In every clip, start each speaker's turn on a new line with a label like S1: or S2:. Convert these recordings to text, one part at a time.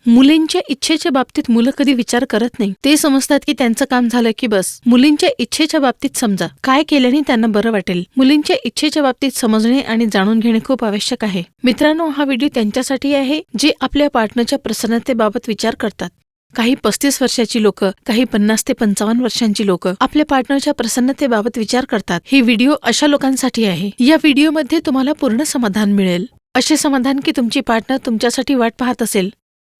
S1: मुलींच्या इच्छेच्या बाबतीत मुलं कधी विचार करत नाही. ते समजतात की त्यांचं काम झालं की बस. मुलींच्या इच्छेच्या बाबतीत समजा काय केल्याने त्यांना बरं वाटेल. मुलींच्या इच्छेच्या बाबतीत समजणे आणि जाणून घेणे खूप आवश्यक आहे. मित्रांनो, हा व्हिडिओ त्यांच्यासाठी आहे जे आपल्या पार्टनरच्या प्रसन्नतेबाबत विचार करतात. काही 35 वर्षाची लोक, काही 50 ते 55 वर्षांची लोक आपल्या पार्टनरच्या प्रसन्नतेबाबत विचार करतात. ही व्हिडिओ अशा लोकांसाठी आहे. या व्हिडिओमध्ये तुम्हाला पूर्ण समाधान मिळेल. असे समाधान की तुमची पार्टनर तुमच्यासाठी वाट पाहत असेल.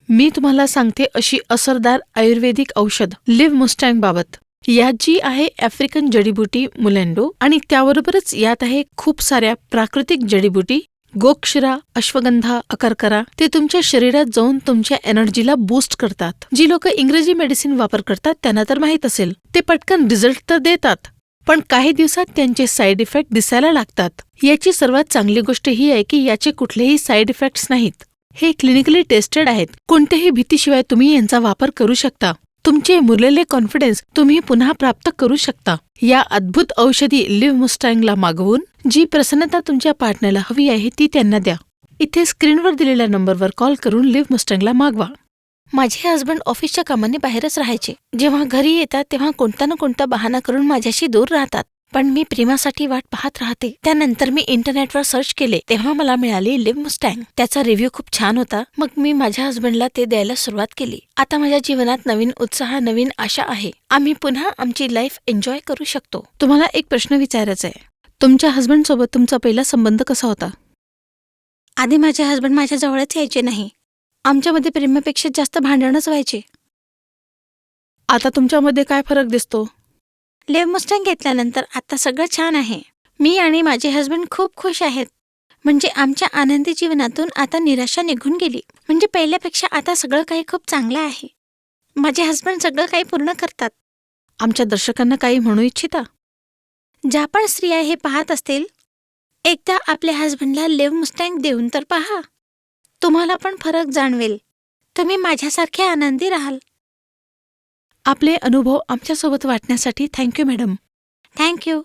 S1: मी तुम्हाला सांगते अशी असरदार आयुर्वेदिक औषध लिव्ह मुस्टँग बाबत. यात जी आहे आफ्रिकन जडीबुटी मुलेंडो आणि त्याबरोबरच यात आहे खूप साऱ्या प्राकृतिक जडीबुटी, गोक्षरा, अश्वगंधा, अकर्करा. ते तुमच्या शरीरात जाऊन तुमच्या एनर्जीला बूस्ट करतात. जी लोक इंग्रजी मेडिसिन वापर करतात त्यांना तर माहित असेल. ते पटकन रिझल्ट तर देतात, पण काही दिवसात त्यांचे साईड इफेक्ट दिसायला लागतात. याची सर्वात चांगली गोष्ट ही आहे की याचे कुठलेही साईड इफेक्ट्स नाहीत. हे क्लिनिकली टेस्टेड आहेत. कोणत्याही भीतीशिवाय तुम्ही यांचा वापर करू शकता. तुमचे मुरलेले कॉन्फिडन्स तुम्ही पुन्हा प्राप्त करू शकता. या अद्भुत औषधी लिव्ह मुस्टँगला मागवून जी प्रसन्नता तुमच्या पार्टनरला हवी आहे ती त्यांना द्या. इथे स्क्रीनवर दिलेल्या नंबरवर कॉल करून लिव्ह मुस्टँगला मागवा. माझे हस्बंड ऑफिसच्या कामाने बाहेरच राहायचे. जेव्हा घरी येतात तेव्हा कोणता ना कोणता बहाणा करून माझ्याशी दूर राहतात. पण मी प्रेमासाठी वाट पाहत राहते. त्यानंतर मी इंटरनेटवर सर्च केले तेव्हा मला मिळाली लिव्ह मुस्टँग. त्याचा रिव्ह्यू खूप छान होता. मग मी माझ्या हस्बंडला ते द्यायला सुरुवात केली. आता माझ्या जीवनात नवीन उत्साह, नवीन आशा आहे. आम्ही पुन्हा आमची लाईफ एन्जॉय करू शकतो. तुम्हाला एक प्रश्न विचारायचा आहे. तुमच्या हस्बंड सोबत तुमचा पहिला संबंध कसा होता?
S2: आधी माझे हस्बंड माझ्या जवळच यायचे नाही. आमच्यामध्ये प्रेमापेक्षा जास्त भांडणच व्हायचे.
S1: आता तुमच्यामध्ये काय फरक दिसतो?
S2: लिव्ह मुस्टँग घेतल्यानंतर आता सगळं छान आहे. मी आणि माझे हस्बंड खूप खुश आहेत. म्हणजे आमच्या आनंदी जीवनातून आता निराशा निघून गेली. म्हणजे पहिल्यापेक्षा आता सगळं काही खूप चांगलं आहे. माझे हस्बंड सगळं काही पूर्ण करतात.
S1: आमच्या दर्शकांना काही म्हणू इच्छिता?
S2: ज्या पण स्त्रिया हे पाहत असतील, एकदा आपल्या हस्बंडला लिव्ह मुस्टँग देऊन तर पहा. तुम्हाला पण फरक जाणवेल. तुम्ही माझ्यासारखे आनंदी राहाल.
S1: आपले अनुभव आमच्यासोबत वाटण्यासाठी थँक्यू मॅडम.
S2: थँक्यू.